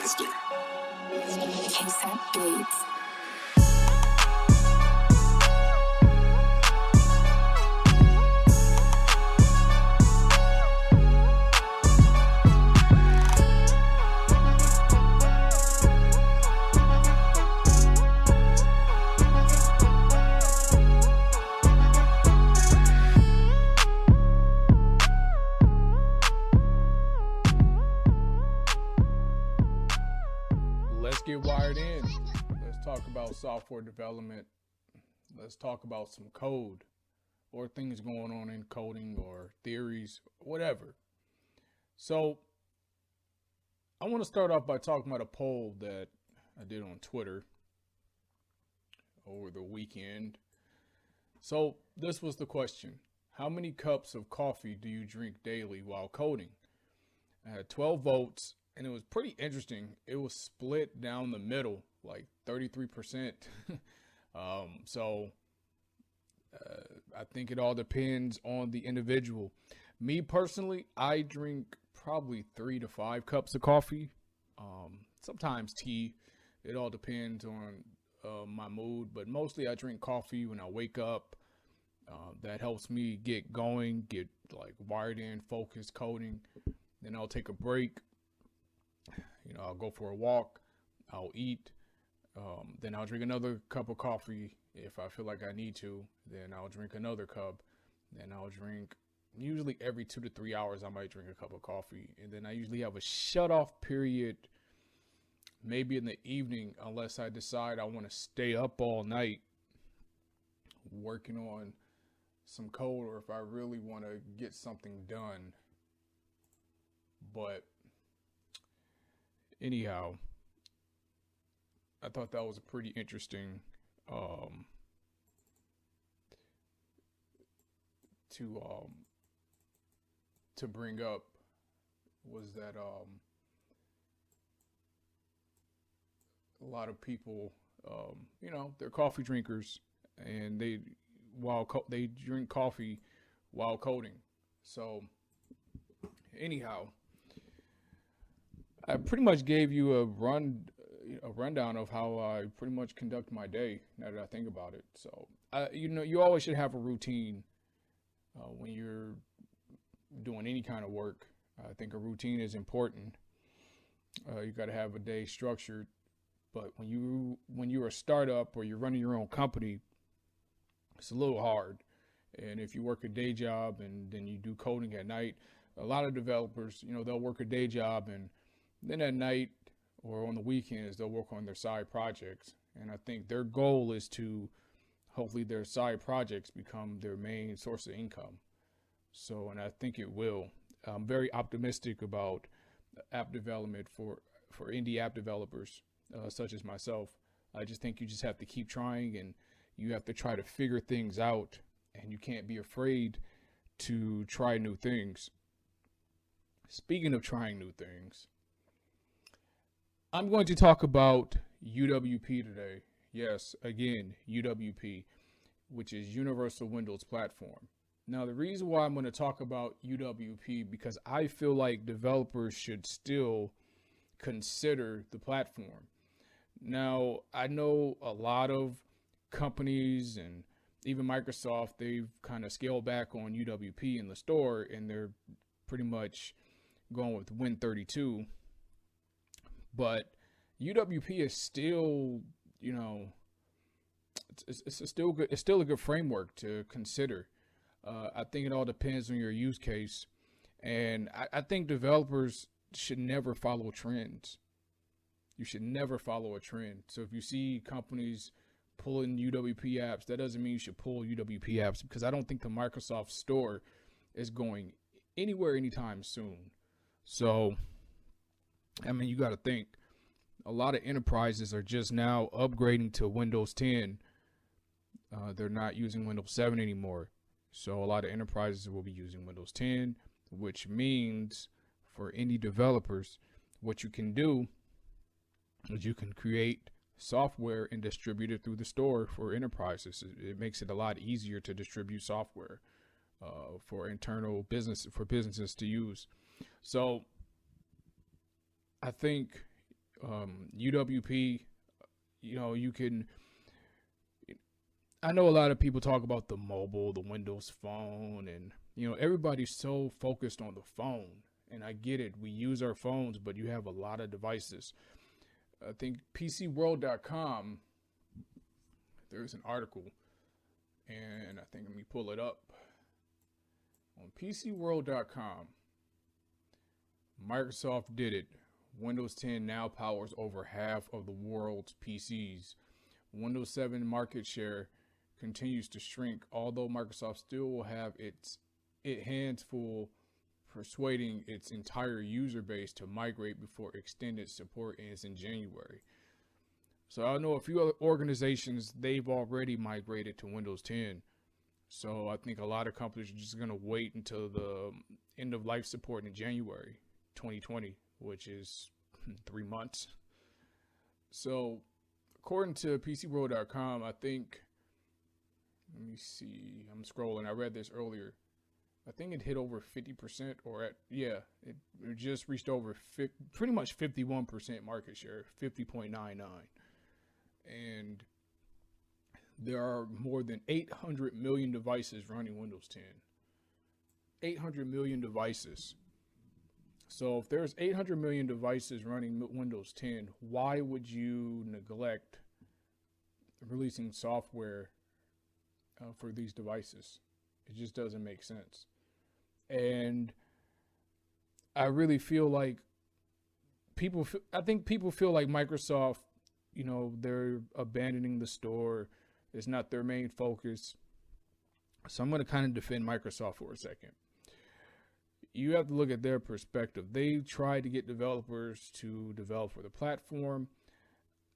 KSAP Beats. Let's get wired in. Let's talk about software development. Let's talk about some code or things going on in coding or theories, whatever. So I want to start off by talking about a poll that I did on Twitter over the weekend. So this was the question. How many cups of coffee do you drink daily while coding? I had 12 votes. And it was pretty interesting. It was split down the middle, like 33%. So I think it all depends on the individual. Me personally, I drink probably 3 to 5 cups of coffee. Sometimes tea. It all depends on my mood. But mostly I drink coffee when I wake up. That helps me get going, get like wired in, focused, coding. Then I'll take a break. I'll go for a walk, I'll eat, then I'll drink another cup of coffee if I feel like I need to. Then I'll drink another cup. Then I'll drink, usually every 2 to 3 hours, I might drink a cup of coffee. And then I usually have a shut off period, maybe in the evening, unless I decide I want to stay up all night working on some code or if I really want to get something done. But anyhow, I thought that was a pretty interesting to bring up, was that a lot of people they're coffee drinkers and they drink coffee while coding. So anyhow, I pretty much gave you a rundown of how I pretty much conduct my day now that I think about it. So, you always should have a routine when you're doing any kind of work. I think a routine is important. You got to have a day structured. But when you're a startup or you're running your own company, it's a little hard. And if you work a day job and then you do coding at night, a lot of developers, they'll work a day job and then at night or on the weekends, they'll work on their side projects. And I think their goal is to hopefully their side projects become their main source of income. So, and I think it will. I'm very optimistic about app development for indie app developers such as myself. I just think you just have to keep trying and you have to try to figure things out, and you can't be afraid to try new things. Speaking of trying new things, I'm going to talk about UWP today. Yes, again, UWP, which is Universal Windows Platform. Now, the reason why I'm going to talk about UWP, because I feel like developers should still consider the platform. Now, I know a lot of companies and even Microsoft, they've kind of scaled back on UWP in the store, and they're pretty much going with Win32. But UWP is still, it's still good. It's still a good framework to consider. I think it all depends on your use case, and I think developers should never follow trends. You should never follow a trend. So if you see companies pulling UWP apps, that doesn't mean you should pull UWP apps, because I don't think the Microsoft store is going anywhere anytime soon. So, you got to think, a lot of enterprises are just now upgrading to Windows 10. They're not using Windows 7 anymore. So a lot of enterprises will be using Windows 10, which means for indie developers, what you can do is you can create software and distribute it through the store for enterprises. It makes it a lot easier to distribute software for businesses to use. So I think UWP, you can. I know a lot of people talk about the mobile, the Windows Phone, and everybody's so focused on the phone. And I get it. We use our phones, but you have a lot of devices. I think PCWorld.com, there's an article, and I think let me pull it up. On PCWorld.com, Microsoft did it. Windows 10 now powers over half of the world's PCs. Windows 7 market share continues to shrink, although Microsoft still will have its hands full persuading its entire user base to migrate before extended support ends in January. So I know a few other organizations, they've already migrated to Windows 10. So I think a lot of companies are just going to wait until the end of life support in January 2020, which is 3 months. So according to PCWorld.com, I think, let me see, I'm scrolling. I read this earlier. I think it hit over 50% it just reached over pretty much 51% market share, 50.99. And there are more than 800 million devices running Windows 10. 800 million devices. So if there's 800 million devices running Windows 10, why would you neglect releasing software for these devices? It just doesn't make sense. And I really feel like I think people feel like Microsoft, they're abandoning the store. It's not their main focus. So I'm going to kind of defend Microsoft for a second. You have to look at their perspective. They tried to get developers to develop for the platform.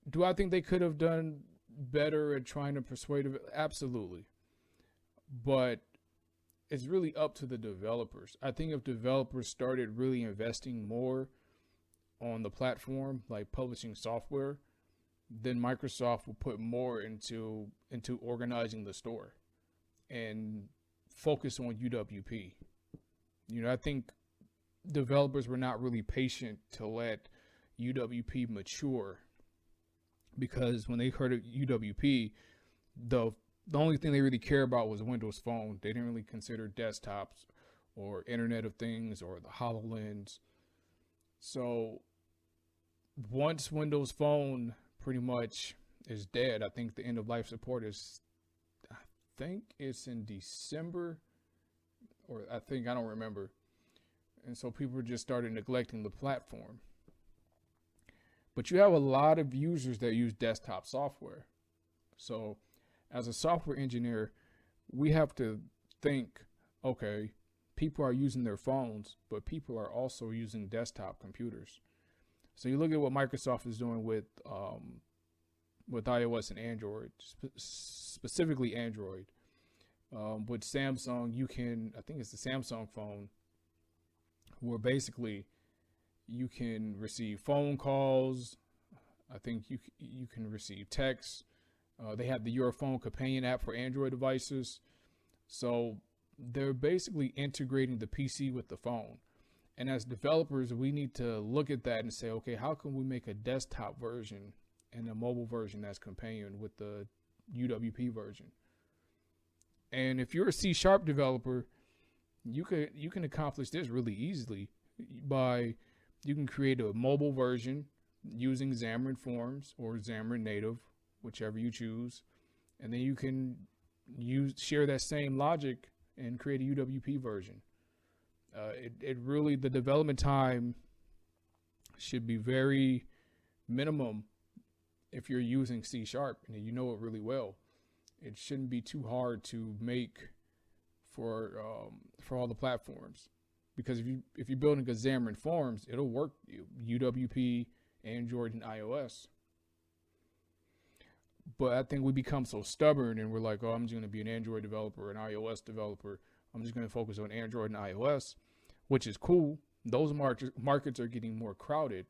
Do I think they could have done better at trying to persuade? Absolutely. But it's really up to the developers. I think if developers started really investing more on the platform, like publishing software, then Microsoft will put more into organizing the store and focus on UWP. I think developers were not really patient to let UWP mature, because when they heard of UWP, the only thing they really care about was Windows Phone. They didn't really consider desktops or Internet of Things or the HoloLens. So once Windows Phone pretty much is dead, I think the end of life support is, I think it's in December, or I don't remember. And so people just started neglecting the platform. But you have a lot of users that use desktop software. So as a software engineer, we have to think, okay, people are using their phones, but people are also using desktop computers. So you look at what Microsoft is doing with iOS and Android, specifically Android. With Samsung, I think it's the Samsung phone, where basically you can receive phone calls. I think you can receive texts. They have the Your Phone Companion app for Android devices. So they're basically integrating the PC with the phone. And as developers, we need to look at that and say, okay, how can we make a desktop version and a mobile version that's companion with the UWP version? And if you're a C# developer, you can accomplish this really easily you can create a mobile version using Xamarin Forms or Xamarin Native, whichever you choose, and then you can share that same logic and create a UWP version. It really, the development time should be very minimum if you're using C# and you know it really well. It shouldn't be too hard to make for all the platforms, because if you're building a Xamarin Forms, it'll work UWP, Android, and iOS. But I think we become so stubborn and we're like, oh, I'm just going to be an Android developer, an iOS developer. I'm just going to focus on Android and iOS, which is cool. Those markets are getting more crowded,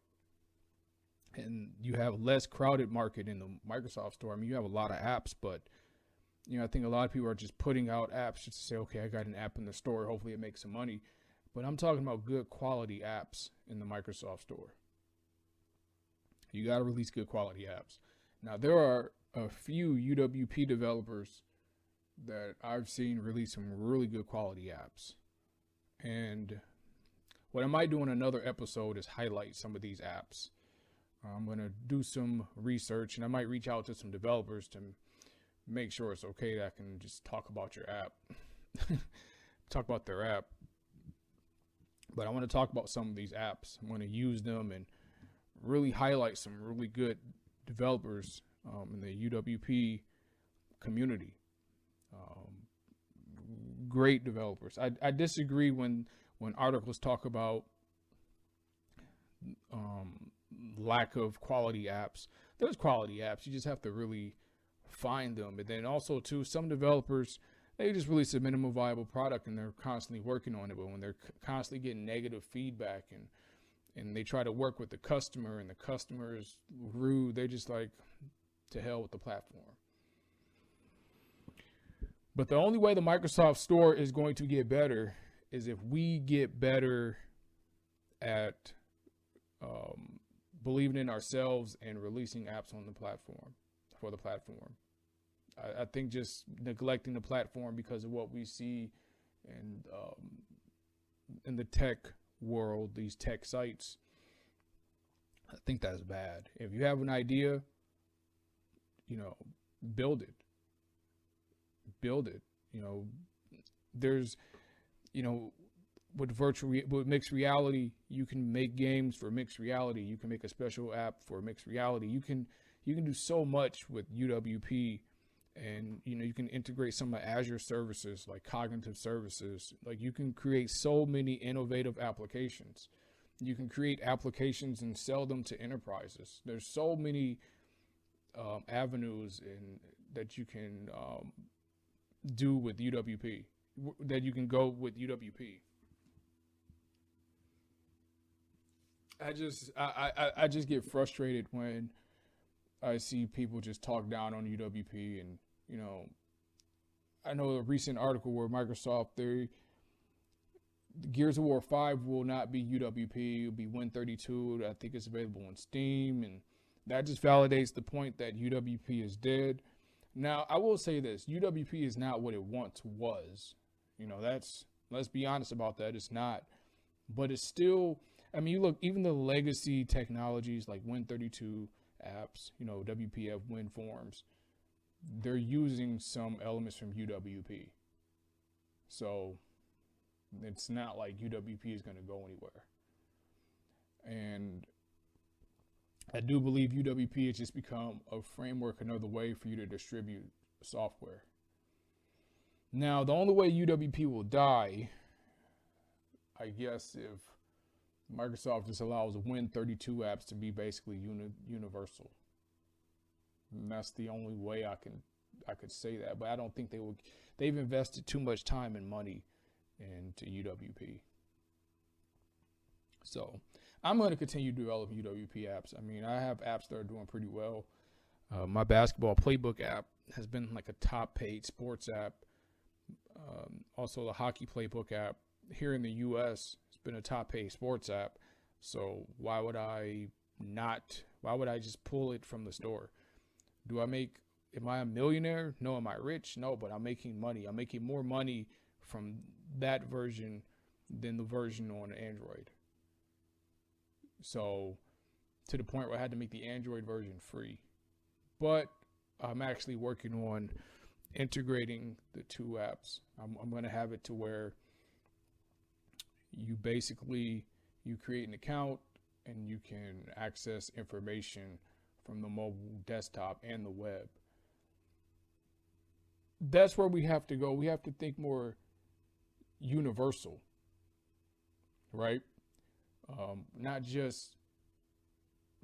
and you have less crowded market in the Microsoft store. I mean, you have a lot of apps, but I think a lot of people are just putting out apps just to say, okay, I got an app in the store. Hopefully it makes some money. But I'm talking about good quality apps in the Microsoft store. You got to release good quality apps. Now, there are a few UWP developers that I've seen release some really good quality apps. And what I might do in another episode is highlight some of these apps. I'm going to do some research, and I might reach out to some developers to make sure it's okay that I can just talk about your app, talk about their app. But I want to talk about some of these apps. I'm going to use them and really highlight some really good developers in the UWP community. Great developers. I disagree when articles talk about lack of quality apps. There's quality apps. You just have to really find them. And then also too, some developers, they just release a minimum viable product and they're constantly working on it. But when they're constantly getting negative feedback and they try to work with the customer and the customer is rude, they're just like, to hell with the platform. But the only way the Microsoft Store is going to get better is if we get better at believing in ourselves and releasing apps on the platform, for the platform. I think just neglecting the platform because of what we see in the tech world, these tech sites, I think that's bad. If you have an idea, build it. There's, with mixed reality, you can make games for mixed reality. You can make a special app for mixed reality. You can do so much with UWP, and you can integrate some of Azure services like cognitive services. Like, you can create so many innovative applications. You can create applications and sell them to enterprises. There's so many avenues that you can do with UWP, that you can go with UWP. I just get frustrated when I see people just talk down on UWP. And I know a recent article where Microsoft, Gears of War 5 will not be UWP, it'll be Win32. I think it's available on Steam, and that just validates the point that UWP is dead. Now, I will say this, UWP is not what it once was. Let's be honest about that. It's not, but it's still, you look, even the legacy technologies like Win32 apps, WPF WinForms, they're using some elements from UWP. So it's not like UWP is going to go anywhere. And I do believe UWP has just become a framework, another way for you to distribute software. Now, the only way UWP will die, I guess, if Microsoft just allows Win32 apps to be basically universal. And that's the only way I could say that. But I don't think they've invested too much time and money into UWP. So I'm going to continue to develop UWP apps. I have apps that are doing pretty well. My basketball playbook app has been like a top paid sports app. Also the hockey playbook app here in the US has been a top paid sports app. So why would I just pull it from the store? Am I a millionaire? No. Am I rich? No, but I'm making money. I'm making more money from that version than the version on Android. So to the point where I had to make the Android version free. But I'm actually working on integrating the two apps. I'm going to have it to where you create an account and you can access information from the mobile desktop and the web. That's where we have to go. We have to think more universal, right? Not just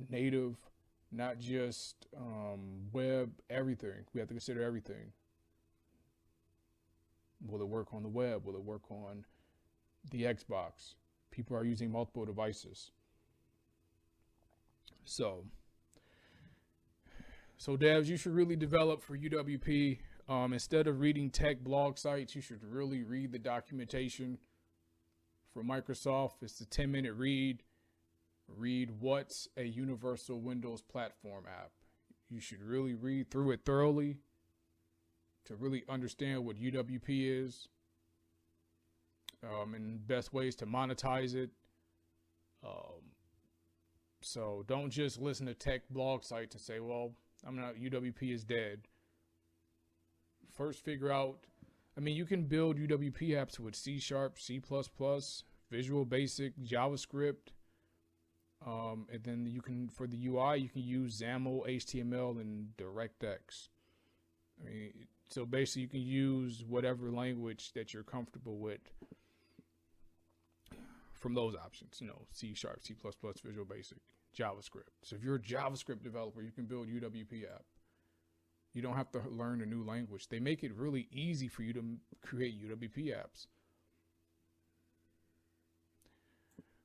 native, not just web, everything. We have to consider everything. Will it work on the web? Will it work on the Xbox? People are using multiple devices. So devs, you should really develop for UWP. Instead of reading tech blog sites, you should really read the documentation for Microsoft. It's a 10-minute read. Read what's a universal Windows platform app. You should really read through it thoroughly to really understand what UWP is, and best ways to monetize it. So don't just listen to tech blog sites and say, well, UWP is dead. First figure out, you can build UWP apps with C#, C++, Visual Basic, JavaScript. And then for the UI, you can use XAML, HTML, and DirectX. So basically you can use whatever language that you're comfortable with from those options, C#, C++, Visual Basic, JavaScript. So if you're a JavaScript developer, you can build UWP app. You don't have to learn a new language. They make it really easy for you to create UWP apps.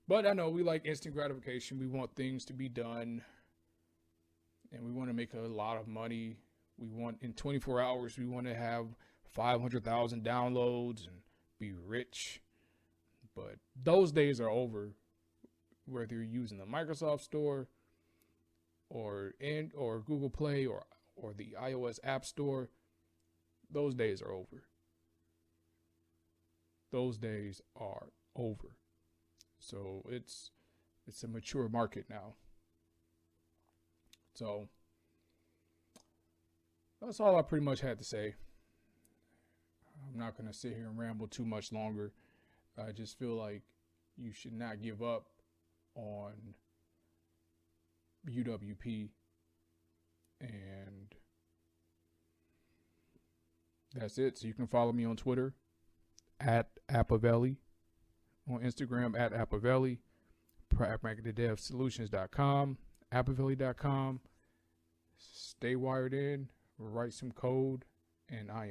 But I know we like instant gratification. We want things to be done, and we want to make a lot of money. We want, in 24 hours, we want to have 500,000 downloads and be rich. But those days are over, whether you're using the Microsoft Store or Google Play or the iOS App Store. Those days are over. Those days are over. So it's a mature market now. So that's all I pretty much had to say. I'm not going to sit here and ramble too much longer. I just feel like you should not give up on UWP. And that's it. So you can follow me on Twitter at Appavelli, on Instagram at Appavelli, pragmaticdevsolutions.com, appavelli.com. Stay wired in, write some code, and I am